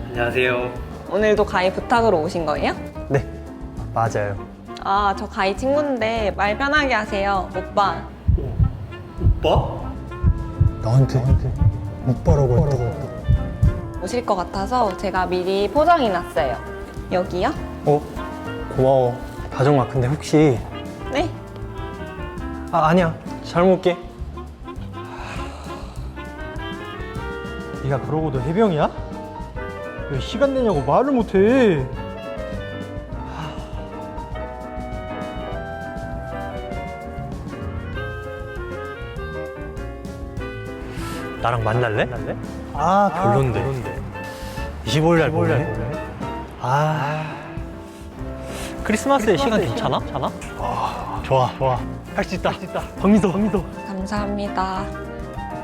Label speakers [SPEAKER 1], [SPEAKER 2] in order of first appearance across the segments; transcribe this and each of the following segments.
[SPEAKER 1] 안녕하세요.
[SPEAKER 2] 오늘도 가희 부탁으로 오신 거예요?
[SPEAKER 3] 네, 맞아요.
[SPEAKER 2] 아, 저 가희 친구인데 말 편하게 하세요. 오빠.
[SPEAKER 1] 오빠?
[SPEAKER 3] 나한테 오빠라고 했다고.
[SPEAKER 2] 오실 것 같아서 제가 미리 포장해 놨어요. 여기요?
[SPEAKER 3] 고마워. 다정아, 근데 혹시
[SPEAKER 2] 네?
[SPEAKER 3] 아니야, 잘 먹을게. 네가 그러고도 해병이야? 왜 시간 내냐고 말을 못해. 나랑 만날래? 별론데. 25일 날 보내. 크리스마스에 시간 괜찮아? 좋아. 할 수 있다. 박민서.
[SPEAKER 2] 감사합니다.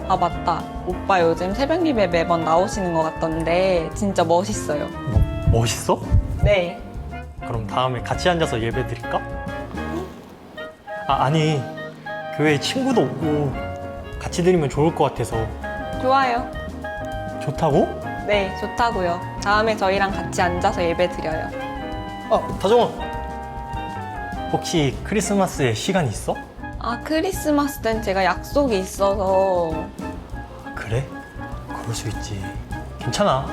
[SPEAKER 2] 아, 맞다. 오빠 요즘 새벽 예배 매번 나오시는 것 같던데 진짜 멋있어요.
[SPEAKER 3] 멋있어?
[SPEAKER 2] 네.
[SPEAKER 3] 그럼 다음에 같이 앉아서 예배 드릴까? 아니, 교회에 친구도 없고 같이 드리면 좋을 것 같아서.
[SPEAKER 2] 좋아요.
[SPEAKER 3] 좋다고?
[SPEAKER 2] 네, 좋다고요. 다음에 저희랑 같이 앉아서 예배 드려요.
[SPEAKER 3] 다정아, 혹시 크리스마스에 시간 있어?
[SPEAKER 2] 아, 크리스마스 땐 제가 약속이 있어서.
[SPEAKER 3] 그래? 그럴 수 있지. 괜찮아.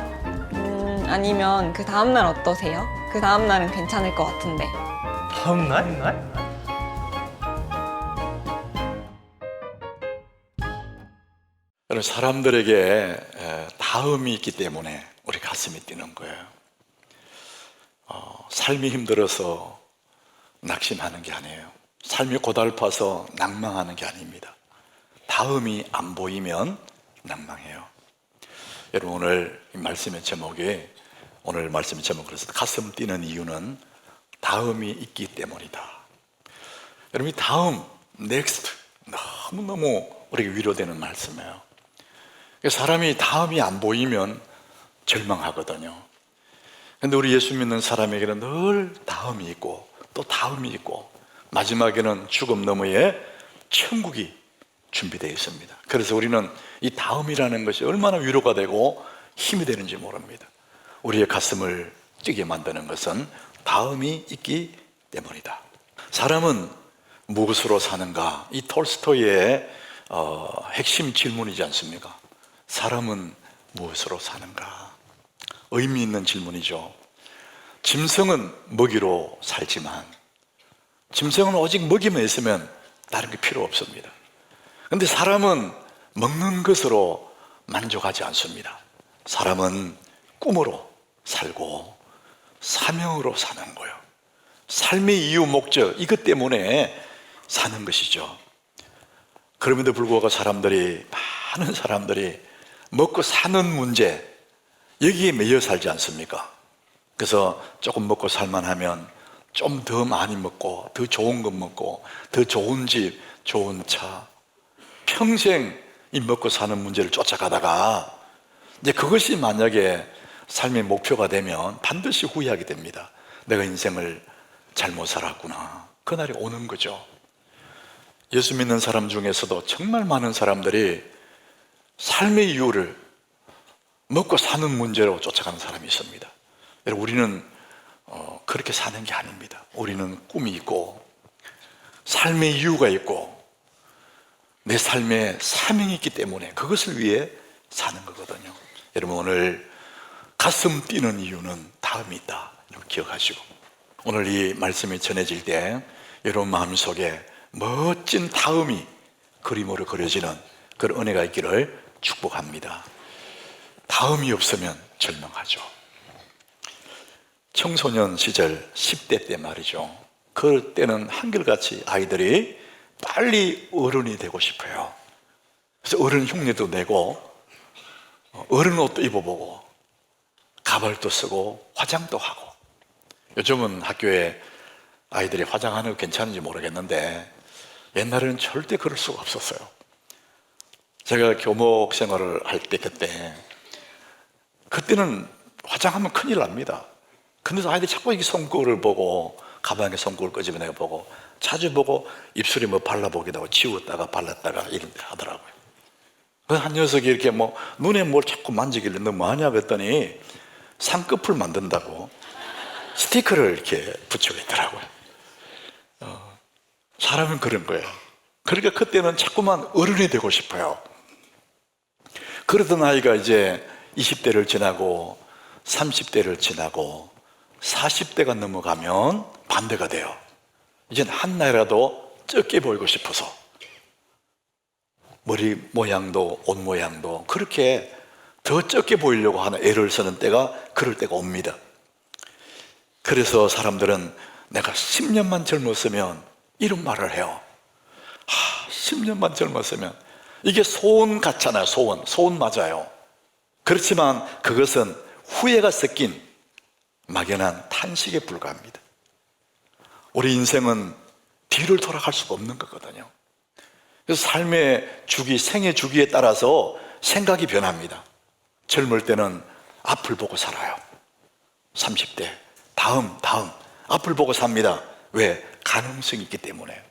[SPEAKER 2] 아니면 그 다음날 어떠세요? 그 다음날은 괜찮을 것 같은데.
[SPEAKER 3] 다음 날?
[SPEAKER 4] 여러분, 사람들에게 다음이 있기 때문에 우리 가슴이 뛰는 거예요. 삶이 힘들어서 낙심하는 게 아니에요. 삶이 고달파서 낭망하는 게 아닙니다. 다음이 안 보이면 낭망해요. 여러분, 오늘 이 말씀의 제목이, 오늘 말씀의 제목으로 해서 가슴 뛰는 이유는 다음이 있기 때문이다. 여러분, 이 다음, next, 너무너무 우리에게 위로되는 말씀이에요. 사람이 다음이 안 보이면 절망하거든요. 근데 우리 예수 믿는 사람에게는 늘 다음이 있고 또 다음이 있고 마지막에는 죽음 너머에 천국이 준비되어 있습니다. 그래서 우리는 이 다음이라는 것이 얼마나 위로가 되고 힘이 되는지 모릅니다. 우리의 가슴을 뛰게 만드는 것은 다음이 있기 때문이다. 사람은 무엇으로 사는가? 이 톨스토이의 핵심 질문이지 않습니까? 사람은 무엇으로 사는가? 의미 있는 질문이죠. 짐승은 먹이로 살지만 짐승은 오직 먹이만 있으면 다른 게 필요 없습니다. 그런데 사람은 먹는 것으로 만족하지 않습니다. 사람은 꿈으로 살고 사명으로 사는 거예요. 삶의 이유, 목적, 이것 때문에 사는 것이죠. 그럼에도 불구하고 많은 사람들이 먹고 사는 문제, 여기에 매여 살지 않습니까? 그래서 조금 먹고 살만하면 좀 더 많이 먹고 더 좋은 것 먹고 더 좋은 집, 좋은 차, 평생 이 먹고 사는 문제를 쫓아가다가 이제 그것이 만약에 삶의 목표가 되면 반드시 후회하게 됩니다. 내가 인생을 잘못 살았구나. 그날이 오는 거죠. 예수 믿는 사람 중에서도 정말 많은 사람들이 삶의 이유를 먹고 사는 문제로 쫓아가는 사람이 있습니다. 여러분, 우리는 그렇게 사는 게 아닙니다. 우리는 꿈이 있고 삶의 이유가 있고 내 삶에 사명이 있기 때문에 그것을 위해 사는 거거든요. 여러분, 오늘 가슴 뛰는 이유는 다음이 있다. 여러분 기억하시고, 오늘 이 말씀이 전해질 때 여러분 마음속에 멋진 다음이 그림으로 그려지는 그런 은혜가 있기를 축복합니다. 다음이 없으면 절망하죠. 청소년 시절 10대 때 말이죠. 그때는 한결같이 아이들이 빨리 어른이 되고 싶어요. 그래서 어른 흉내도 내고 어른 옷도 입어보고 가발도 쓰고 화장도 하고. 요즘은 학교에 아이들이 화장하는 거 괜찮은지 모르겠는데 옛날에는 절대 그럴 수가 없었어요. 제가 교목 생활을 할 때 그때는 화장하면 큰일 납니다. 근데 아이들이 자꾸 이 손거울을 보고 가방에 손거울 끄집어내고 보고 자주 보고 입술에 뭐 발라보기도 하고 지웠다가 발랐다가 이런 데 하더라고요. 그 한 녀석이 이렇게 뭐 눈에 뭘 자꾸 만지길래 너 뭐하냐 그랬더니 쌍꺼풀 만든다고 스티커를 이렇게 붙이고 있더라고요. 사람은 그런 거예요. 그러니까 그때는 자꾸만 어른이 되고 싶어요. 그러던 아이가 이제 20대를 지나고 30대를 지나고 40대가 넘어가면 반대가 돼요. 이제는 한 날이라도 적게 보이고 싶어서 머리 모양도 옷 모양도 그렇게 더 적게 보이려고 하는 애를 쓰는 때가 그럴 때가 옵니다. 그래서 사람들은 내가 10년만 젊었으면 이런 말을 해요. 10년만 젊었으면. 이게 소원 같잖아요. 소원 맞아요. 그렇지만 그것은 후회가 섞인 막연한 탄식에 불과합니다. 우리 인생은 뒤를 돌아갈 수가 없는 거거든요. 그래서 삶의 주기, 생의 주기에 따라서 생각이 변합니다. 젊을 때는 앞을 보고 살아요. 30대 다음 앞을 보고 삽니다. 왜? 가능성이 있기 때문에.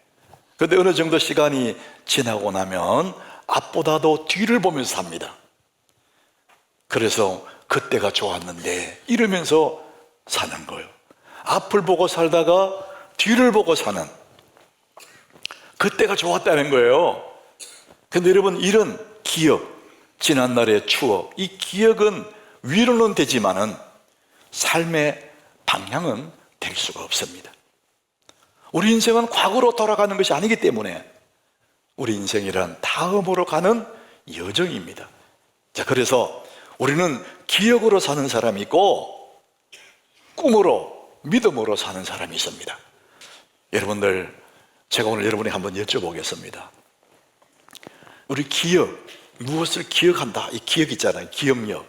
[SPEAKER 4] 그런데 어느 정도 시간이 지나고 나면 앞보다도 뒤를 보면서 삽니다. 그래서 그때가 좋았는데 이러면서 사는 거예요. 앞을 보고 살다가 뒤를 보고 사는, 그때가 좋았다는 거예요. 근데 여러분, 이런 기억, 지난날의 추억, 이 기억은 위로는 되지만은 삶의 방향은 될 수가 없습니다. 우리 인생은 과거로 돌아가는 것이 아니기 때문에 우리 인생이란 다음으로 가는 여정입니다. 자, 그래서 우리는 기억으로 사는 사람이 있고 꿈으로, 믿음으로 사는 사람이 있습니다. 여러분들, 제가 오늘 여러분에게 한번 여쭤보겠습니다. 우리 기억, 무엇을 기억한다, 이 기억 있잖아요. 기억력.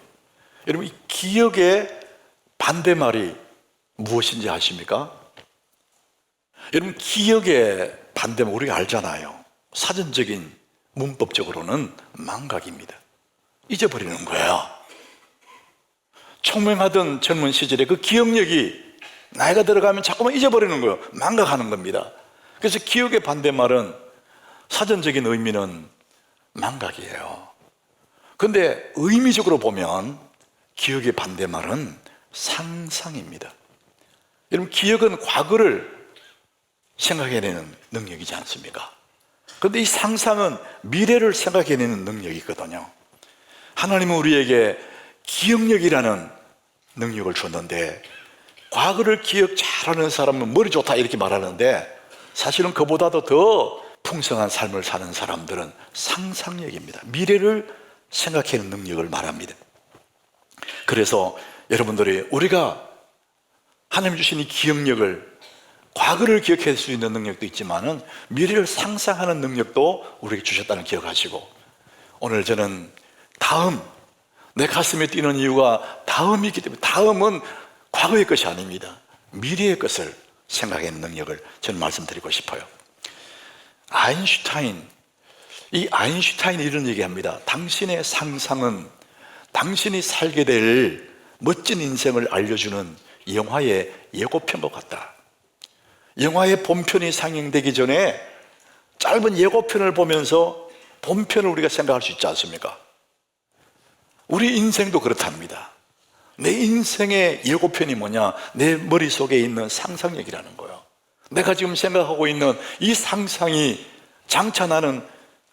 [SPEAKER 4] 여러분, 이 기억의 반대말이 무엇인지 아십니까? 여러분, 기억의 반대말 우리가 알잖아요. 사전적인 문법적으로는 망각입니다. 잊어버리는 거예요. 총명하던 젊은 시절에 그 기억력이 나이가 들어가면 자꾸만 잊어버리는 거예요. 망각하는 겁니다. 그래서 기억의 반대말은, 사전적인 의미는 망각이에요. 그런데 의미적으로 보면 기억의 반대말은 상상입니다. 여러분, 기억은 과거를 생각해내는 능력이지 않습니까? 그런데 이 상상은 미래를 생각해내는 능력이거든요. 하나님은 우리에게 기억력이라는 능력을 줬는데, 과거를 기억 잘하는 사람은 머리 좋다 이렇게 말하는데, 사실은 그보다도 더 풍성한 삶을 사는 사람들은 상상력입니다. 미래를 생각해내는 능력을 말합니다. 그래서 여러분들이, 우리가 하나님 주신 이 기억력을, 과거를 기억할 수 있는 능력도 있지만은 미래를 상상하는 능력도 우리에게 주셨다는 기억하시고, 오늘 저는 다음, 내 가슴에 뛰는 이유가 다음이 있기 때문에, 다음은 과거의 것이 아닙니다. 미래의 것을 생각하는 능력을 저는 말씀드리고 싶어요. 이 아인슈타인이 이런 얘기합니다. 당신의 상상은 당신이 살게 될 멋진 인생을 알려주는 영화의 예고편과 같다. 영화의 본편이 상영되기 전에 짧은 예고편을 보면서 본편을 우리가 생각할 수 있지 않습니까? 우리 인생도 그렇답니다. 내 인생의 예고편이 뭐냐? 내 머릿속에 있는 상상력이라는 거예요. 내가 지금 생각하고 있는 이 상상이 장차 나는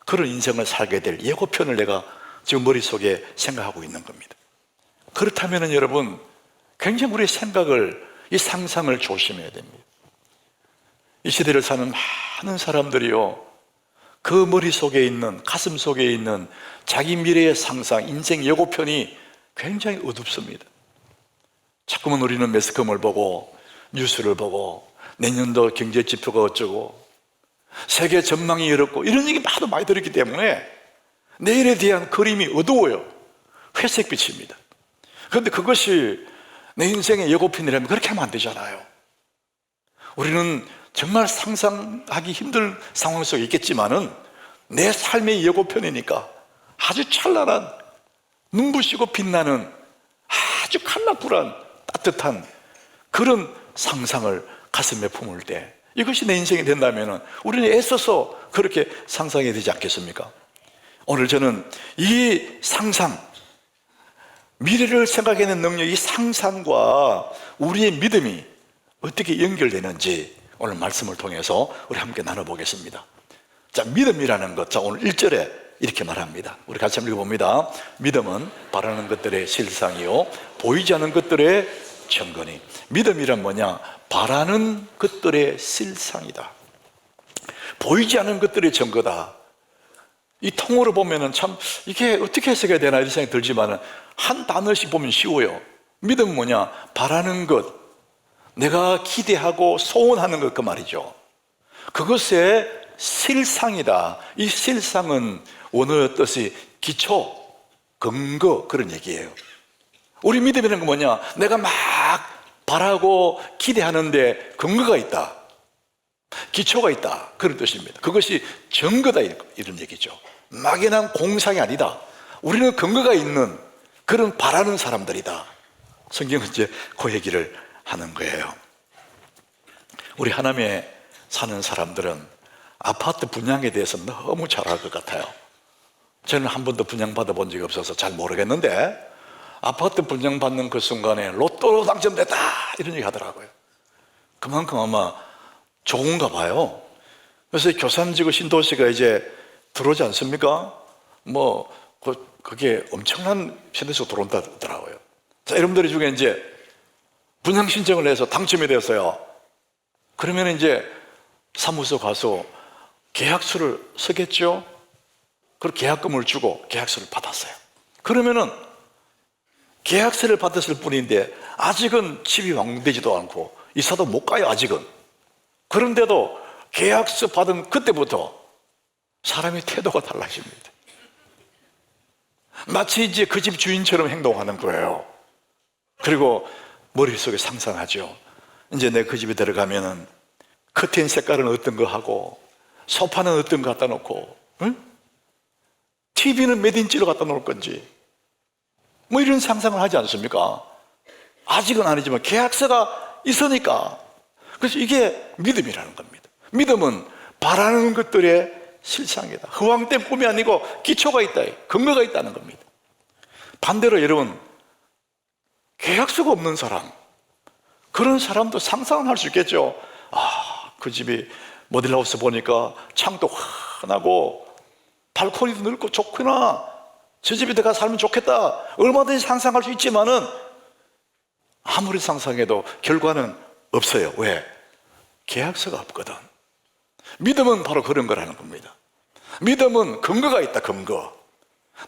[SPEAKER 4] 그런 인생을 살게 될 예고편을 내가 지금 머릿속에 생각하고 있는 겁니다. 그렇다면 여러분, 굉장히 우리의 생각을, 이 상상을 조심해야 됩니다. 이 시대를 사는 많은 사람들이요, 그 머릿속에 있는, 가슴 속에 있는 자기 미래의 상상, 인생 예고편이 굉장히 어둡습니다. 자꾸만 우리는 매스컴을 보고, 뉴스를 보고, 내년도 경제 지표가 어쩌고, 세계 전망이 어렵고, 이런 얘기 많이 들었기 때문에 내일에 대한 그림이 어두워요. 회색빛입니다. 그런데 그것이 내 인생의 예고편이라면 그렇게 하면 안 되잖아요. 우리는 정말 상상하기 힘든 상황 속에 있겠지만은 내 삶의 예고편이니까 아주 찬란한, 눈부시고 빛나는 아주 칸나풀한 따뜻한 그런 상상을 가슴에 품을 때, 이것이 내 인생이 된다면 우리는 애써서 그렇게 상상해야 되지 않겠습니까? 오늘 저는 이 상상, 미래를 생각해내는 능력, 이 상상과 우리의 믿음이 어떻게 연결되는지 오늘 말씀을 통해서 우리 함께 나눠보겠습니다. 자, 믿음이라는 것, 자, 오늘 1절에 이렇게 말합니다. 우리 같이 한번 읽어봅니다. 믿음은 바라는 것들의 실상이요 보이지 않는 것들의 증거니. 믿음이란 뭐냐? 바라는 것들의 실상이다. 보이지 않는 것들의 증거다. 이 통으로 보면은 참 이게 어떻게 해석해야 되나 이런 생각이 들지만 한 단어씩 보면 쉬워요. 믿음은 뭐냐? 바라는 것, 내가 기대하고 소원하는 것, 그 말이죠. 그것의 실상이다. 이 실상은 원어의 뜻이 기초, 근거, 그런 얘기예요. 우리 믿음이라는 건 뭐냐? 내가 막 바라고 기대하는데 근거가 있다, 기초가 있다, 그런 뜻입니다. 그것이 증거다, 이런 얘기죠. 막연한 공상이 아니다. 우리는 근거가 있는 그런 바라는 사람들이다. 성경은 이제 그 얘기를 하는 거예요. 우리 하남에 사는 사람들은 아파트 분양에 대해서 너무 잘 알 것 같아요. 저는 한 번도 분양받아 본 적이 없어서 잘 모르겠는데 아파트 분양받는 그 순간에 로또 당첨됐다 이런 얘기 하더라고요. 그만큼 아마 좋은가 봐요. 그래서 교산지구 신도시가 이제 들어오지 않습니까? 뭐 그게 엄청난 신도시가 들어온다더라고요. 자, 여러분들 중에 이제 분양 신청을 해서 당첨이 되었어요. 그러면 이제 사무소 가서 계약서를 쓰겠죠? 그리고 계약금을 주고 계약서를 받았어요. 그러면은 계약서를 받았을 뿐인데 아직은 집이 완공되지도 않고 이사도 못 가요, 아직은. 그런데도 계약서 받은 그때부터 사람의 태도가 달라집니다. 마치 이제 그 집 주인처럼 행동하는 거예요. 그리고 머릿속에 상상하죠. 이제 내 그 집에 들어가면은 커튼 색깔은 어떤 거 하고 소파는 어떤 거 갖다 놓고, 응? TV는 몇 인치로 갖다 놓을 건지 뭐 이런 상상을 하지 않습니까? 아직은 아니지만 계약서가 있으니까. 그래서 이게 믿음이라는 겁니다. 믿음은 바라는 것들의 실상이다. 허황된 꿈이 아니고 기초가 있다, 근거가 있다는 겁니다. 반대로 여러분, 계약서가 없는 사람, 그런 사람도 상상은 할 수 있겠죠. 아, 그 집이 모델하우스 보니까 창도 환하고 발코니도 넓고 좋구나, 저 집에 내가 살면 좋겠다, 얼마든지 상상할 수 있지만은 아무리 상상해도 결과는 없어요. 왜? 계약서가 없거든. 믿음은 바로 그런 거라는 겁니다. 믿음은 근거가 있다, 근거.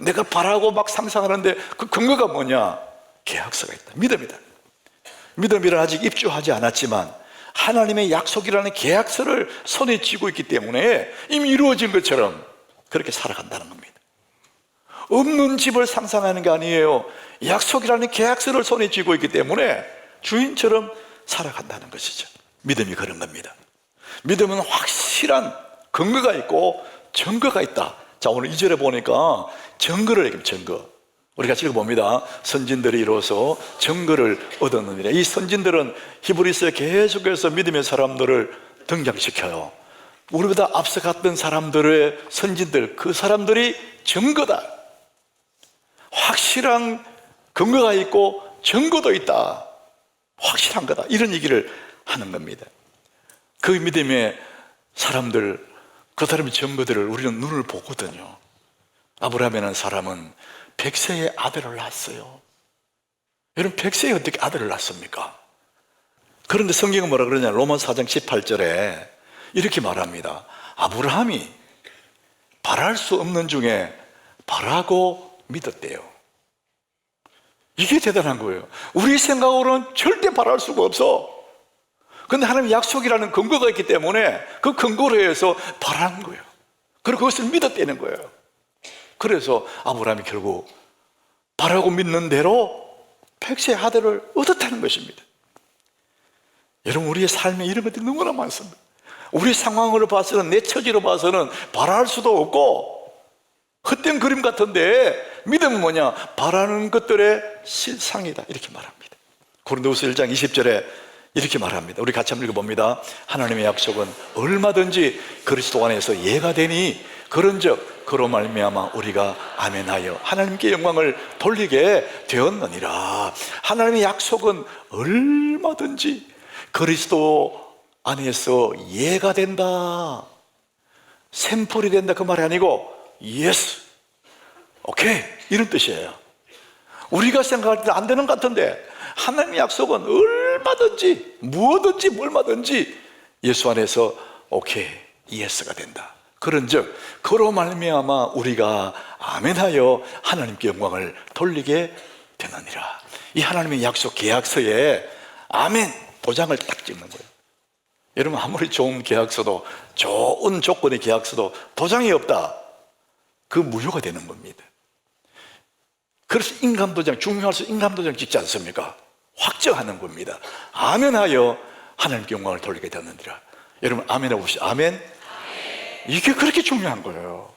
[SPEAKER 4] 내가 바라고 막 상상하는데 그 근거가 뭐냐? 계약서가 있다. 믿음이다. 믿음이란 아직 입주하지 않았지만 하나님의 약속이라는 계약서를 손에 쥐고 있기 때문에 이미 이루어진 것처럼 그렇게 살아간다는 겁니다. 없는 집을 상상하는 게 아니에요. 약속이라는 계약서를 손에 쥐고 있기 때문에 주인처럼 살아간다는 것이죠. 믿음이 그런 겁니다. 믿음은 확실한 근거가 있고 증거가 있다. 자, 오늘 2절에 보니까 증거를 얘기합니다. 증거. 우리 같이 읽어봅니다. 선진들이 이뤄서 증거를 얻었느니라. 이 선진들은 히브리서에 계속해서 믿음의 사람들을 등장시켜요. 우리보다 앞서갔던 사람들의 선진들, 그 사람들이 증거다, 확실한 근거가 있고 증거도 있다, 확실한 거다, 이런 얘기를 하는 겁니다. 그 믿음의 사람들, 그 사람의 증거들을 우리는 눈을 보거든요. 아브라함이라는 사람은 100세의 아들을 낳았어요. 여러분, 100세에 어떻게 아들을 낳습니까? 그런데 성경은 뭐라 그러냐? 로마서 4장 18절에 이렇게 말합니다. 아브라함이 바랄 수 없는 중에 바라고 믿었대요. 이게 대단한 거예요. 우리 생각으로는 절대 바랄 수가 없어. 그런데 하나님의 약속이라는 근거가 있기 때문에 그 근거로 해서 바라는 거예요. 그리고 그것을 믿었다는 거예요. 그래서 아브라함이 결국 바라고 믿는 대로 100세의 아들을 얻었다는 것입니다. 여러분, 우리의 삶에 이런 것들이 너무나 많습니다. 우리 상황으로 봐서는, 내 처지로 봐서는 바랄 수도 없고 헛된 그림 같은데 믿음은 뭐냐? 바라는 것들의 실상이다, 이렇게 말합니다. 고린도후서 1장 20절에 이렇게 말합니다. 우리 같이 한번 읽어봅니다. 하나님의 약속은 얼마든지 그리스도 안에서 예가 되니 그런즉 그로 말미암아 우리가 아멘하여 하나님께 영광을 돌리게 되었느니라. 하나님의 약속은 얼마든지 그리스도 안에서 예가 된다, 샘플이 된다, 그 말이 아니고 예스, 오케이, 이런 뜻이에요. 우리가 생각할 때 안 되는 것 같은데 하나님의 약속은 얼마든지 무엇든지 얼마든지 예수 안에서 오케이, 예스가 된다. 그런즉 그로 말미암아 우리가 아멘하여 하나님께 영광을 돌리게 되느니라. 이 하나님의 약속 계약서에 아멘 도장을 딱 찍는 거예요. 여러분, 아무리 좋은 계약서도, 좋은 조건의 계약서도 도장이 없다, 그 무효가 되는 겁니다. 그래서 인감도장, 중요할수록 인감도장 찍지 않습니까? 확정하는 겁니다. 아멘하여 하나님께 영광을 돌리게 되느니라. 여러분, 아멘 해보시죠. 아멘. 이게 그렇게 중요한 거예요.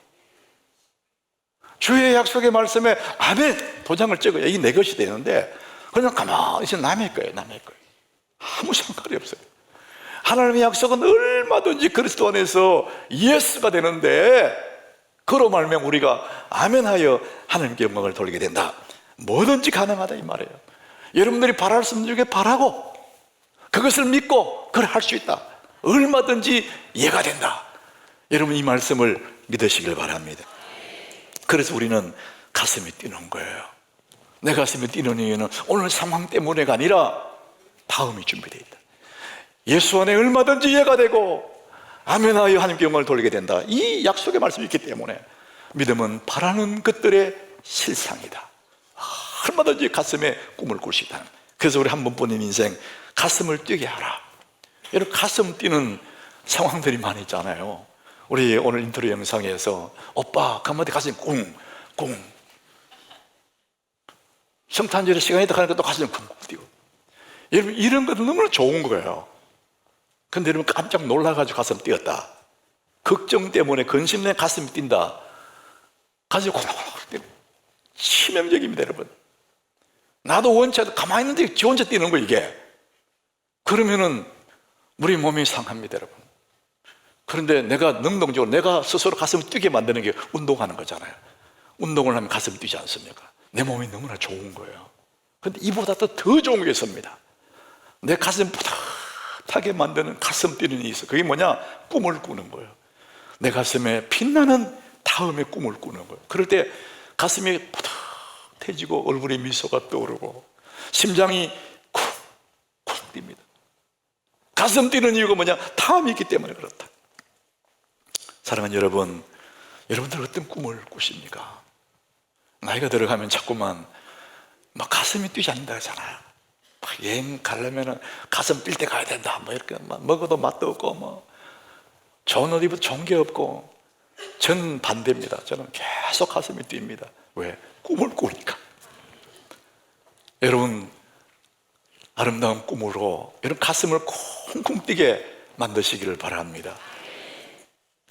[SPEAKER 4] 주의 약속의 말씀에 아멘 도장을 찍어야 이게 내 것이 되는데, 그냥 가만히 있으면 남의 거예요. 남의 거예요. 아무 상관이 없어요. 하나님의 약속은 얼마든지 그리스도 안에서 예스가 되는데, 그로 말미암아 우리가 아멘하여 하나님께 영광을 돌리게 된다. 뭐든지 가능하다 이 말이에요. 여러분들이 바랄 수 있는 중에 바라고 그것을 믿고 그걸 할 수 있다. 얼마든지 예가 된다. 여러분, 이 말씀을 믿으시길 바랍니다. 그래서 우리는 가슴이 뛰는 거예요. 내 가슴이 뛰는 이유는 오늘 상황 때문에가 아니라 다음이 준비되어 있다. 예수 안에 얼마든지 예가 되고 아멘하여 하나님께 영광을 돌리게 된다. 이 약속의 말씀이 있기 때문에 믿음은 바라는 것들의 실상이다. 얼마든지 가슴에 꿈을 꿀 수 있다. 그래서 우리 한 번뿐인 인생 가슴을 뛰게 하라. 여러분, 가슴 뛰는 상황들이 많이 있잖아요. 우리 오늘 인트로 영상에서 오빠 한마디 가슴이 꿍꿍, 성탄절에 시간이 더 가니까 또 가슴이 쿵쿵 뛰고. 여러분, 이런 것도 너무나 좋은 거예요. 근데 여러분, 깜짝 놀라가지고 가슴 뛰었다, 걱정 때문에 근심 내 가슴이 뛴다, 가슴이 쿵쿵 뛰고, 치명적입니다. 여러분, 나도 원치 않아도 가만히 있는데 지 혼자 뛰는 거 이게. 그러면은 우리 몸이 상합니다. 여러분. 그런데 내가 능동적으로 내가 스스로 가슴을 뛰게 만드는 게 운동하는 거잖아요. 운동을 하면 가슴이 뛰지 않습니까? 내 몸이 너무나 좋은 거예요. 그런데 이보다 더 좋은 게 있습니다. 내 가슴 뿌듯하게 만드는 가슴 뛰는 일이 있어. 그게 뭐냐? 꿈을 꾸는 거예요. 내 가슴에 빛나는 다음의 꿈을 꾸는 거예요. 그럴 때 가슴이 뿌듯해지고 얼굴에 미소가 떠오르고 심장이 쿵쿵 뜁니다. 가슴 뛰는 이유가 뭐냐? 다음이 있기 때문에 그렇다. 사랑하는 여러분, 여러분들 어떤 꿈을 꾸십니까? 나이가 들어가면 자꾸만 막 가슴이 뛰지 않는다 하잖아요. 막 여행 가려면 가슴 뛸 때 가야 된다, 뭐 이렇게 막 먹어도 맛도 없고 뭐 좋은 옷 입어도 좋은 게 없고. 저는 반대입니다. 저는 계속 가슴이 뜁니다. 왜? 꿈을 꾸니까. 여러분, 아름다운 꿈으로 여러분 가슴을 쿵쿵 뛰게 만드시기를 바랍니다.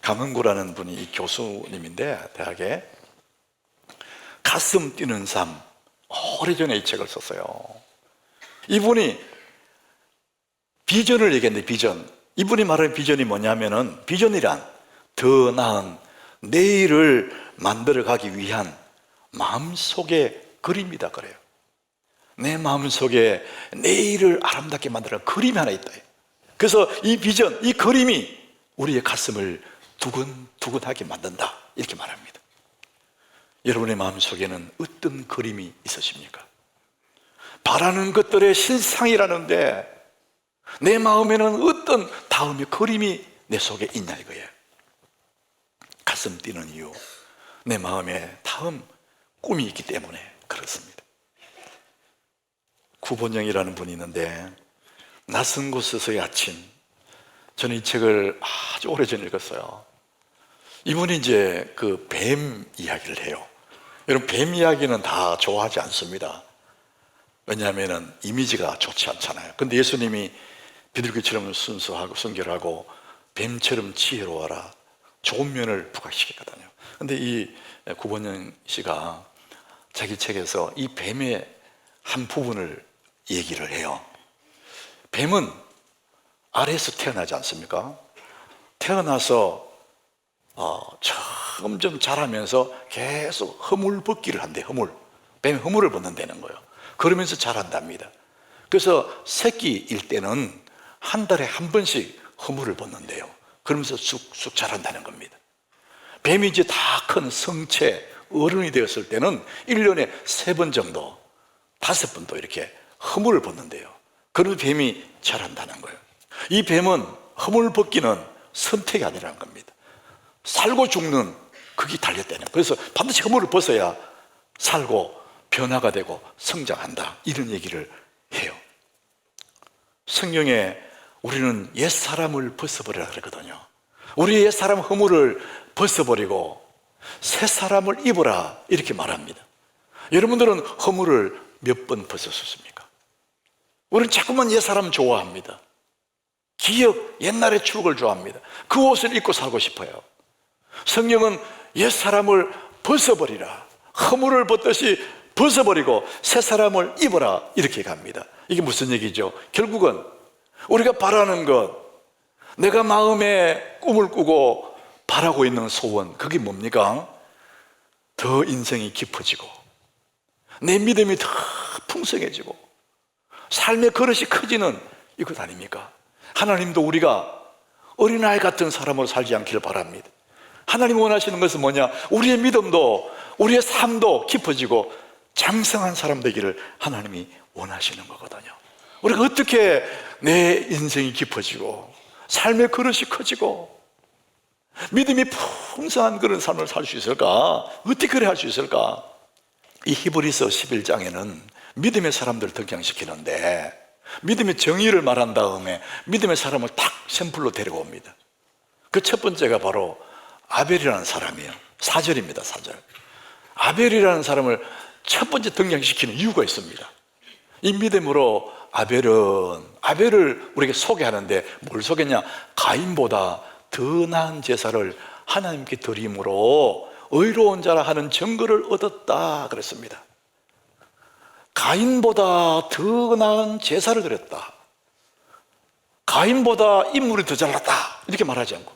[SPEAKER 4] 강은구라는 분이 이 교수님인데, 대학에 가슴 뛰는 삶, 오래전에 이 책을 썼어요. 이분이 비전을 얘기했는데, 비전, 이분이 말하는 비전이 뭐냐면은, 비전이란 더 나은 내일을 만들어가기 위한 마음속의 그림이다 그래요. 내 마음속에 내일을 아름답게 만드는 그림이 하나 있다. 그래서 이 비전, 이 그림이 우리의 가슴을 두근두근하게 만든다, 이렇게 말합니다. 여러분의 마음속에는 어떤 그림이 있으십니까? 바라는 것들의 실상이라는데 내 마음에는 어떤 다음의 그림이 내 속에 있냐 이거예요. 가슴 뛰는 이유, 내 마음에 다음 꿈이 있기 때문에 그렇습니다. 구본영이라는 분이 있는데, 낯선 곳에서의 아침, 저는 이 책을 아주 오래전에 읽었어요. 이분이 이제 그 뱀 이야기를 해요. 여러분, 뱀 이야기는 다 좋아하지 않습니다. 왜냐하면 이미지가 좋지 않잖아요. 근데 예수님이 비둘기처럼 순수하고 순결하고 뱀처럼 지혜로워라, 좋은 면을 부각시켰거든요. 근데 이 구본영 씨가 자기 책에서 이 뱀의 한 부분을 얘기를 해요. 뱀은 아래에서 태어나지 않습니까? 태어나서 저 점점 자라면서 계속 허물 벗기를 한대. 뱀이 허물을 벗는다는 거예요. 그러면서 자란답니다. 그래서 새끼일 때는 한 달에 한 번씩 허물을 벗는데요. 그러면서 쑥쑥 자란다는 겁니다. 뱀이 이제 다 큰 성체 어른이 되었을 때는 1년에 3번 정도, 5번도 이렇게 허물을 벗는데요. 그런 뱀이 자란다는 거예요. 이 뱀은 허물 벗기는 선택이 아니라는 겁니다. 살고 죽는 그게 달렸다는 거예요. 그래서 반드시 허물을 벗어야 살고 변화가 되고 성장한다, 이런 얘기를 해요. 성경에 우리는 옛사람을 벗어버리라 그랬거든요. 우리 옛사람 허물을 벗어버리고 새 사람을 입어라, 이렇게 말합니다. 여러분들은 허물을 몇 번 벗었습니까? 우리는 자꾸만 옛사람 좋아합니다. 기억, 옛날의 추억을 좋아합니다. 그 옷을 입고 살고 싶어요. 성경은 옛사람을 벗어버리라, 허물을 벗듯이 벗어버리고 새 사람을 입어라, 이렇게 갑니다. 이게 무슨 얘기죠? 결국은 우리가 바라는 것, 내가 마음에 꿈을 꾸고 바라고 있는 소원, 그게 뭡니까? 더 인생이 깊어지고 내 믿음이 더 풍성해지고 삶의 그릇이 커지는 이것 아닙니까? 하나님도 우리가 어린아이 같은 사람으로 살지 않기를 바랍니다. 하나님 원하시는 것은 뭐냐? 우리의 믿음도, 우리의 삶도 깊어지고 장성한 사람 되기를 하나님이 원하시는 거거든요. 우리가 어떻게 내 인생이 깊어지고 삶의 그릇이 커지고 믿음이 풍성한 그런 삶을 살 수 있을까? 어떻게 그래 할 수 있을까? 이 히브리서 11장에는 믿음의 사람들을 등장시키는데, 믿음의 정의를 말한 다음에 믿음의 사람을 딱 샘플로 데려옵니다. 그 첫 번째가 바로 아벨이라는 사람이에요. 4절입니다. 4절. 아벨이라는 사람을 첫 번째 등장시키는 이유가 있습니다. 이 믿음으로 아벨을 우리에게 소개하는데 뭘 소개했냐? 가인보다 더 나은 제사를 하나님께 드림으로 의로운 자라 하는 증거를 얻었다 그랬습니다. 가인보다 더 나은 제사를 드렸다. 가인보다 인물이 더 잘났다, 이렇게 말하지 않고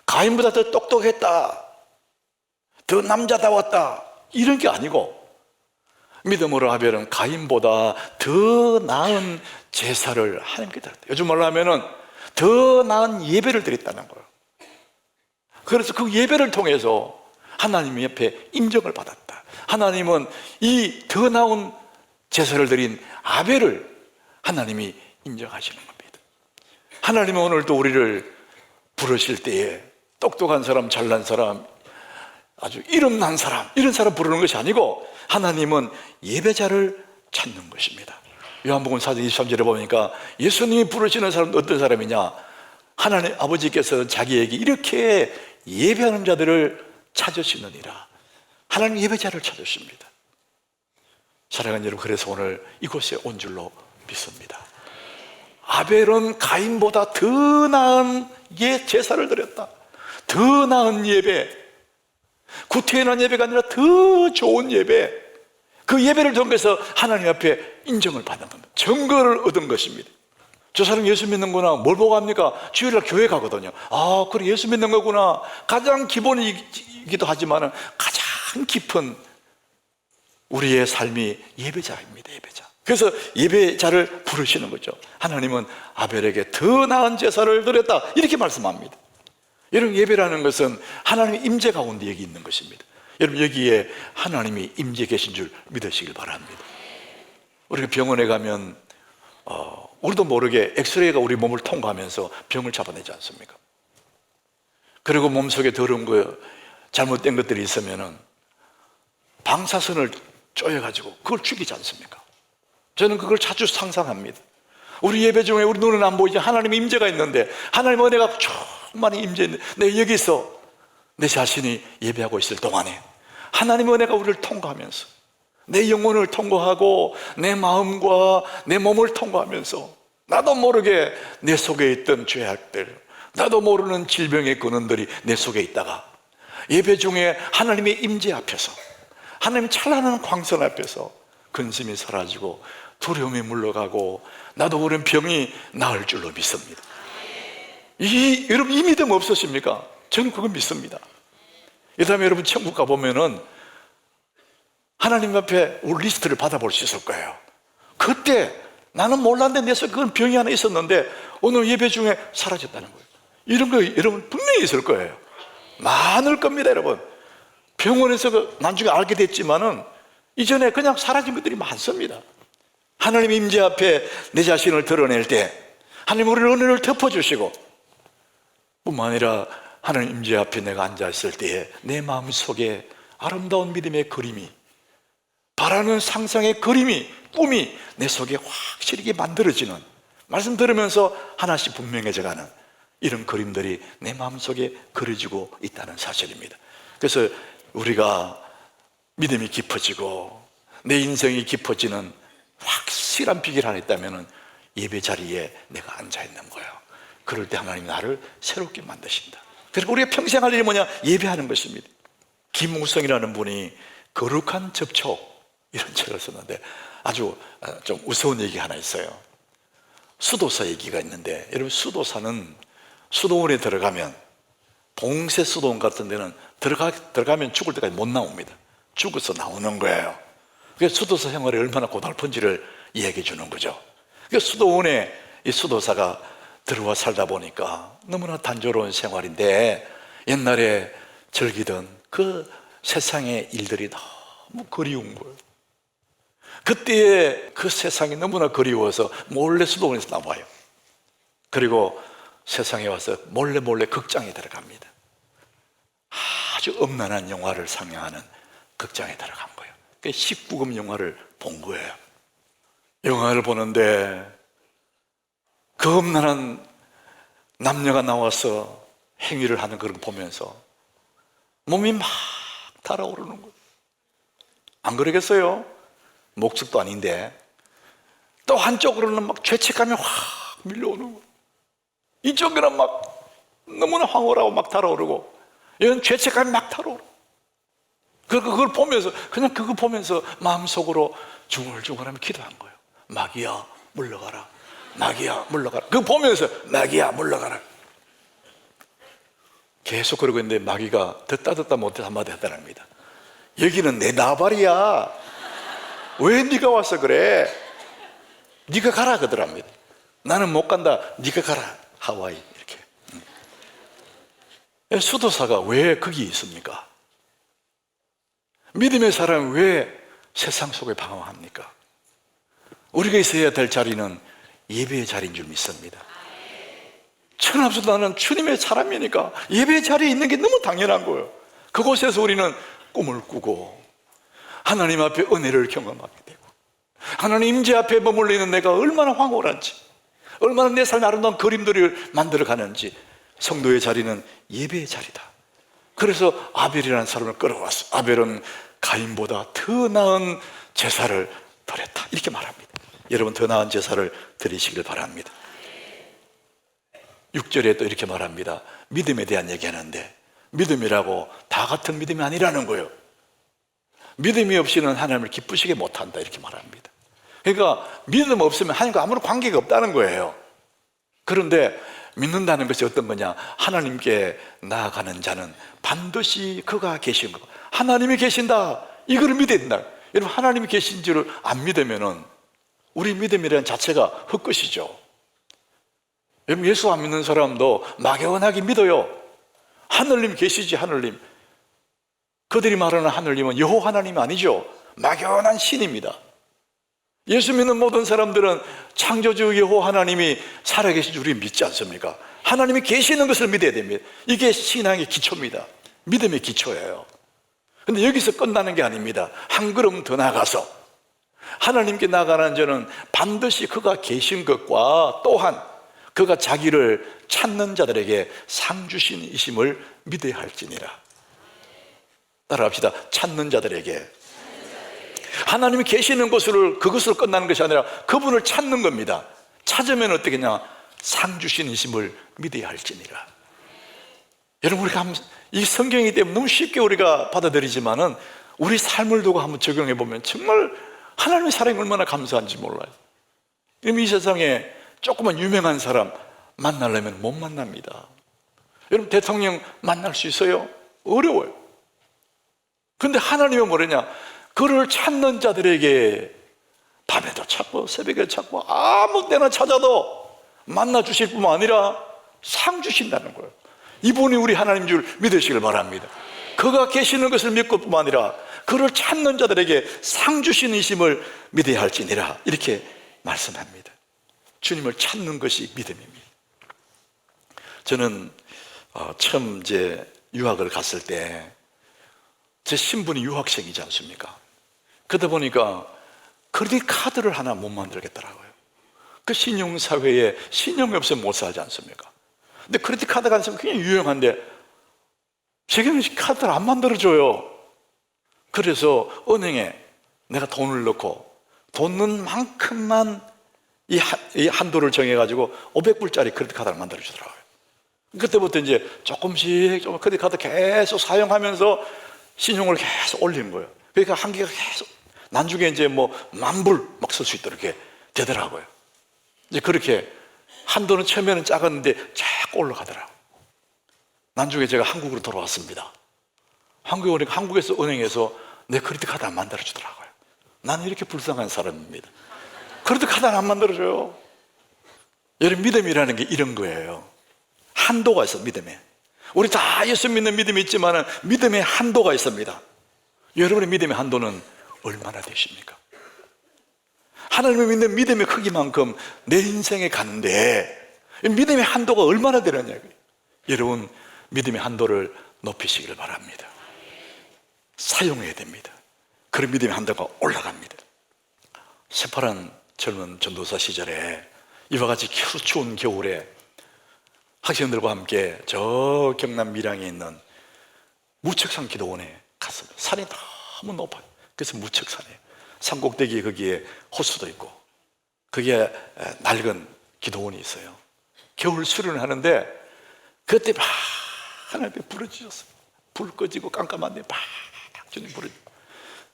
[SPEAKER 4] 가인보다 더 똑똑했다, 더 남자다웠다, 이런 게 아니고 믿음으로 아벨은 가인보다 더 나은 제사를 하나님께 드렸다. 요즘 말로 하면은 더 나은 예배를 드렸다는 거예요. 그래서 그 예배를 통해서 하나님 옆에 인정을 받았다. 하나님은 이 더 나은 제사를 드린 아벨을 하나님이 인정하시는 겁니다. 하나님은 오늘도 우리를 부르실 때에 똑똑한 사람, 잘난 사람, 아주 이름난 사람, 이런 사람 부르는 것이 아니고 하나님은 예배자를 찾는 것입니다. 요한복음 4장 23절에 보니까 예수님이 부르시는 사람은 어떤 사람이냐? 하나님 아버지께서 자기에게 이렇게 예배하는 자들을 찾으시느니라. 하나님 예배자를 찾으십니다. 사랑하는 여러분, 그래서 오늘 이곳에 온 줄로 믿습니다. 아벨은 가인보다 더 나은 제사를 드렸다. 더 나은 예배, 구태연한 예배가 아니라 더 좋은 예배, 그 예배를 통해서 하나님 앞에 인정을 받는 겁니다. 증거를 얻은 것입니다. 저 사람 예수 믿는구나. 뭘 보고 합니까? 주일날 교회 가거든요. 아, 그래, 예수 믿는 거구나. 가장 기본이기도 하지만 가장 깊은 우리의 삶이 예배자입니다. 예배자. 그래서 예배자를 부르시는 거죠. 하나님은 아벨에게 더 나은 제사를 드렸다, 이렇게 말씀합니다. 여러분, 예배라는 것은 하나님의 임재 가운데 여기 있는 것입니다. 여러분, 여기에 하나님이 임재 계신 줄 믿으시길 바랍니다. 우리가 병원에 가면 우리도 모르게 엑스레이가 우리 몸을 통과하면서 병을 잡아내지 않습니까? 그리고 몸속에 더러운 거, 잘못된 것들이 있으면 방사선을 쪼여가지고 그걸 죽이지 않습니까? 저는 그걸 자주 상상합니다. 우리 예배 중에 우리 눈은 안 보이지 하나님의 임재가 있는데, 하나님의 은혜가 충만히 임재했는데, 내 여기서 내 자신이 예배하고 있을 동안에 하나님의 은혜가 우리를 통과하면서 내 영혼을 통과하고 내 마음과 내 몸을 통과하면서 나도 모르게 내 속에 있던 죄악들, 나도 모르는 질병의 근원들이 내 속에 있다가 예배 중에 하나님의 임재 앞에서, 하나님 찬란한 광선 앞에서 근심이 사라지고 두려움이 물러가고 나도 모르는 병이 나을 줄로 믿습니다. 여러분, 이 믿음 없으십니까? 저는 그걸 믿습니다. 이 다음에 여러분 천국 가보면은 하나님 앞에 우리 리스트를 받아볼 수 있을 거예요. 그때 나는 몰랐는데 내 속에 그건 병이 하나 있었는데 오늘 예배 중에 사라졌다는 거예요. 이런 거 여러분 분명히 있을 거예요. 많을 겁니다, 여러분. 병원에서 나중에 알게 됐지만은 이전에 그냥 사라진 것들이 많습니다. 하나님 임재 앞에 내 자신을 드러낼 때 하나님 우리를 은혜를 덮어주시고 뿐만 아니라 하나님 임재 앞에 내가 앉아있을 때에 내 마음속에 아름다운 믿음의 그림이, 바라는 상상의 그림이, 꿈이 내 속에 확실하게 만들어지는, 말씀 들으면서 하나씩 분명해져가는 이런 그림들이 내 마음속에 그려지고 있다는 사실입니다. 그래서 우리가 믿음이 깊어지고 내 인생이 깊어지는 확실한 비결 하나 있다면 예배 자리에 내가 앉아있는 거예요. 그럴 때 하나님 나를 새롭게 만드신다. 그리고 우리가 평생 할 일이 뭐냐? 예배하는 것입니다. 김우성이라는 분이 거룩한 접촉 이런 책을 썼는데 아주 좀 우스운 얘기 하나 있어요. 수도사 얘기가 있는데, 여러분 수도사는 수도원에 들어가면, 봉쇄 수도원 같은 데는 들어가면 죽을 때까지 못 나옵니다. 죽어서 나오는 거예요. 그래서 수도사 생활이 얼마나 고달픈지를 이야기해 주는 거죠. 그래서 수도원에 이 수도사가 들어와 살다 보니까 너무나 단조로운 생활인데 옛날에 즐기던 그 세상의 일들이 너무 그리운 거예요. 그때의 그 세상이 너무나 그리워서 몰래 수도원에서 나와요. 그리고 세상에 와서 몰래 극장에 들어갑니다. 아주 음란한 영화를 상영하는 극장에 들어간 거예요. 19금 영화를 본 거예요. 영화를 보는데 그 음란한 남녀가 나와서 행위를 하는 걸 보면서 몸이 막 달아오르는 거예요. 안 그러겠어요? 목적도 아닌데. 또 한쪽으로는 막 죄책감이 확 밀려오는 거예요. 이쪽에는 막 너무나 황홀하고 막 달아오르고, 이건 죄책감이 막 달아오르고. 그걸 보면서, 그냥 그거 보면서 마음속으로 중얼중얼하며 기도한 거예요. 마귀야 물러가라, 마귀야 물러가라. 그거 보면서 마귀야 물러가라. 계속 그러고 있는데 마귀가 듣다 못해 한마디 하더랍니다. 여기는 내 나발이야. 왜 네가 와서 그래? 네가 가라 그러더랍니다. 나는 못 간다. 네가 가라. 하와이 이렇게. 수도사가 왜 거기 있습니까? 믿음의 사람은 왜 세상 속에 방황합니까? 우리가 있어야 될 자리는 예배의 자리인 줄 믿습니다. 천하없어도 나는 주님의 사람이니까 예배의 자리에 있는 게 너무 당연한 거예요. 그곳에서 우리는 꿈을 꾸고 하나님 앞에 은혜를 경험하게 되고, 하나님 임재 앞에 머물러 있는 내가 얼마나 황홀한지, 얼마나 내 삶의 아름다운 그림들을 만들어가는지. 성도의 자리는 예배의 자리다. 그래서 아벨이라는 사람을 끌어왔어. 아벨은 가인보다 더 나은 제사를 드렸다 이렇게 말합니다. 여러분 더 나은 제사를 드리시길 바랍니다. 6절에 또 이렇게 말합니다. 믿음에 대한 얘기하는데 믿음이라고 다 같은 믿음이 아니라는 거예요. 믿음이 없이는 하나님을 기쁘시게 못한다 이렇게 말합니다. 그러니까 믿음 없으면 하나님과 아무런 관계가 없다는 거예요. 그런데 믿는다는 것이 어떤 거냐? 하나님께 나아가는 자는 반드시 그가 계신 거, 하나님이 계신다 이걸 믿어야 된다. 여러분 하나님이 계신 줄을 안 믿으면은 우리 믿음이라는 자체가 헛것이죠. 여러분 예수 안 믿는 사람도 막연하게 믿어요. 하늘님 계시지, 하늘님. 그들이 말하는 하늘님은 여호와 하나님이 아니죠. 막연한 신입니다. 예수 믿는 모든 사람들은 창조주 여호와 하나님이 살아계신 줄 믿지 않습니까? 하나님이 계시는 것을 믿어야 됩니다. 이게 신앙의 기초입니다. 믿음의 기초예요. 그런데 여기서 끝나는 게 아닙니다. 한 걸음 더 나아가서 하나님께 나아가는 자는 반드시 그가 계신 것과 또한 그가 자기를 찾는 자들에게 상 주신이심을 믿어야 할지니라. 따라합시다. 찾는 자들에게. 하나님이 계시는 곳을, 그것으로 끝나는 것이 아니라 그분을 찾는 겁니다. 찾으면 어떻게냐? 상 주신이심을 믿어야 할지니라. 여러분 우리가 이 성경이기 때문에 너무 쉽게 우리가 받아들이지만은 우리 삶을 두고 한번 적용해 보면 정말 하나님의 사랑이 얼마나 감사한지 몰라요. 이 세상에 조금만 유명한 사람 만나려면 못 만납니다. 여러분 대통령 만날 수 있어요? 어려워요. 근데 하나님은 뭐랬냐? 그를 찾는 자들에게 밤에도 찾고 새벽에 찾고 아무 때나 찾아도 만나 주실 뿐만 아니라 상 주신다는 거예요. 이분이 우리 하나님 줄 믿으시길 바랍니다. 그가 계시는 것을 믿고 뿐만 아니라 그를 찾는 자들에게 상 주시는 이심을 믿어야 할지니라, 이렇게 말씀합니다. 주님을 찾는 것이 믿음입니다. 저는 처음 이제 유학을 갔을 때 제 신분이 유학생이지 않습니까? 그러다 보니까 크레딧 카드를 하나 못 만들겠더라고요. 그 신용사회에 신용이 없으면 못 살지 않습니까? 근데 크레딧 카드가 있으면 그냥 유용한데 제게는 카드를 안 만들어줘요. 그래서 은행에 내가 돈을 넣고 돈 넣은 만큼만 이 한도를 정해가지고 500불짜리 크레딧 카드를 만들어주더라고요. 그때부터 이제 조금씩 크레딧 카드 계속 사용하면서 신용을 계속 올리는 거예요. 그러니까 한계가 계속 나중에 이제 뭐 10,000불 막 쓸 수 있도록 이렇게 되더라고요. 이제 그렇게 한도는 처음에는 작았는데 자꾸 올라가더라고요. 나중에 제가 한국으로 돌아왔습니다. 한국에 오니까 한국에서 은행에서 내 크레딧 카드 안 만들어 주더라고요. 나는 이렇게 불쌍한 사람입니다. 크레딧 카드 안 만들어줘요. 여러분, 믿음이라는 게 이런 거예요. 한도가 있어, 믿음에. 우리 다 예수 믿는 믿음이 있지만 믿음에 한도가 있습니다. 여러분의 믿음의 한도는 얼마나 되십니까? 하나님을 믿는 믿음의 크기만큼 내 인생에 가는데 믿음의 한도가 얼마나 되느냐고요. 여러분, 믿음의 한도를 높이시기를 바랍니다. 사용해야 됩니다. 그런 믿음의 한도가 올라갑니다. 새파란 젊은 전도사 시절에 이와 같이 추운 겨울에 학생들과 함께 저 경남 밀양에 있는 무척산 기도원에 갔습니다. 산이 너무 높아요. 그래서 무척산이에요. 산 꼭대기에 거기에 호수도 있고 거기에 낡은 기도원이 있어요. 겨울 수련을 하는데 그때 막 하나님께 부르짖었어요. 불 꺼지고 깜깜한데 막 주님 부르짖고,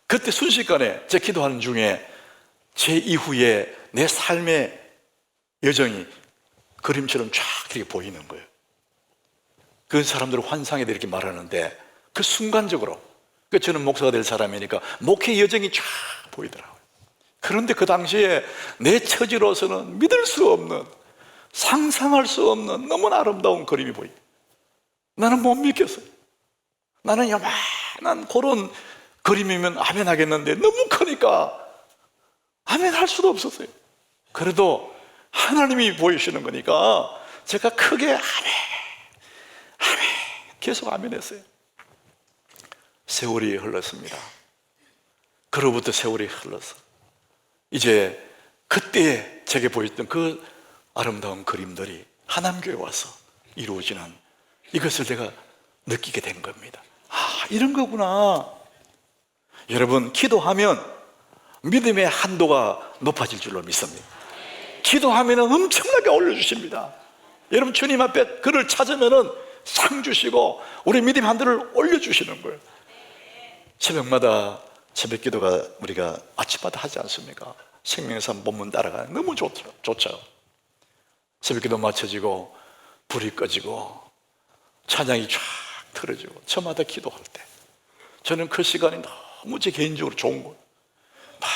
[SPEAKER 4] 그때 순식간에 제 기도하는 중에 제 이후에 내 삶의 여정이 그림처럼 쫙 이렇게 보이는 거예요. 그 사람들은 환상에 이렇게 말하는데 그 순간적으로, 저는 목사가 될 사람이니까 목회 여정이 쫙 보이더라고요. 그런데 그 당시에 내 처지로서는 믿을 수 없는, 상상할 수 없는 너무나 아름다운 그림이 보입니다. 나는 못 믿겠어요. 나는 요만한 그런 그림이면 아멘 하겠는데 너무 크니까 아멘 할 수도 없었어요. 그래도 하나님이 보이시는 거니까 제가 크게 아멘, 아멘 계속 아멘 했어요. 세월이 흘렀습니다. 그로부터 세월이 흘러서 이제 그때 제게 보였던 그 아름다운 그림들이 하남교에 와서 이루어지는, 이것을 제가 느끼게 된 겁니다. 아, 이런 거구나. 여러분, 기도하면 믿음의 한도가 높아질 줄로 믿습니다. 기도하면 엄청나게 올려주십니다. 여러분, 주님 앞에 그를 찾으면 상 주시고 우리 믿음 한도를 올려주시는 거예요. 새벽마다 새벽 기도가 우리가 아침마다 하지 않습니까? 생명산 본문 따라가는 너무 좋죠. 새벽 기도 마쳐지고 불이 꺼지고 찬양이 쫙 틀어지고 저마다 기도할 때 저는 그 시간이 너무 제 개인적으로 좋은 거예요. 막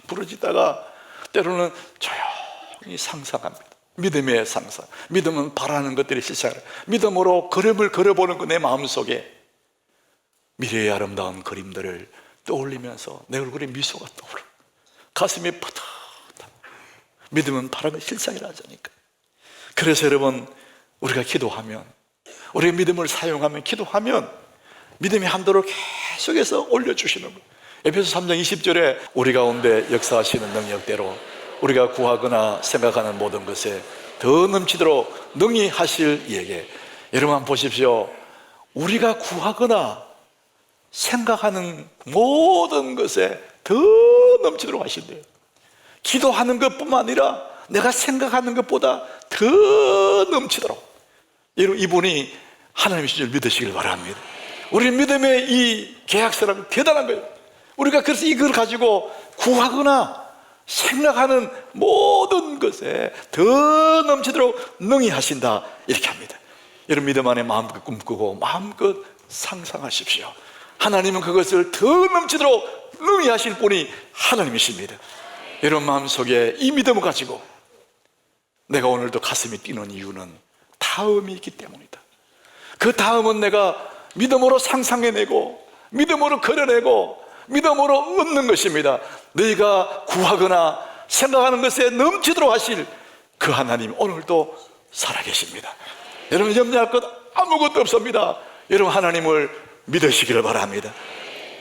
[SPEAKER 4] 부르짖다가 때로는 조용히 상상합니다. 믿음의 상상. 믿음은 바라는 것들이 실상을, 믿음으로 그림을 그려보는 그 내 마음속에 미래의 아름다운 그림들을 떠올리면서 내 얼굴에 미소가 떠오르고 가슴이 푸듯하다. 믿음은 바라는 실상이라 하자니까. 그래서 여러분, 우리가 기도하면, 우리의 믿음을 사용하면, 기도하면 믿음의 한도를 계속해서 올려주시는 거예요. 에베소 3장 20절에 우리 가운데 역사하시는 능력대로 우리가 구하거나 생각하는 모든 것에 더 넘치도록 능히 하실 이에게. 여러분 한번 보십시오. 우리가 구하거나 생각하는 모든 것에 더 넘치도록 하신대요. 기도하는 것뿐만 아니라 내가 생각하는 것보다 더 넘치도록. 여러분, 이분이 하나님이신 줄 믿으시길 바랍니다. 우리 믿음의 이 계약서는 대단한 거예요. 우리가 그래서 이걸 가지고 구하거나 생각하는 모든 것에 더 넘치도록 능히 하신다, 이렇게 합니다. 여러분, 믿음 안에 마음껏 꿈꾸고 마음껏 상상하십시오. 하나님은 그것을 더 넘치도록 능히 하실 분이 하나님이십니다. 여러분 마음속에 이 믿음을 가지고 내가 오늘도 가슴이 뛰는 이유는 다음이 있기 때문이다. 그 다음은 내가 믿음으로 상상해내고 믿음으로 그려내고 믿음으로 얻는 것입니다. 너희가 구하거나 생각하는 것에 넘치도록 하실 그 하나님 오늘도 살아계십니다. 여러분 염려할 것 아무것도 없습니다. 여러분 하나님을 믿으시기를 바랍니다.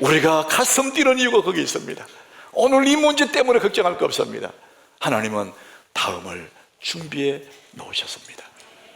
[SPEAKER 4] 우리가 가슴 뛰는 이유가 거기 있습니다. 오늘 이 문제 때문에 걱정할 거 없습니다. 하나님은 다음을 준비해 놓으셨습니다.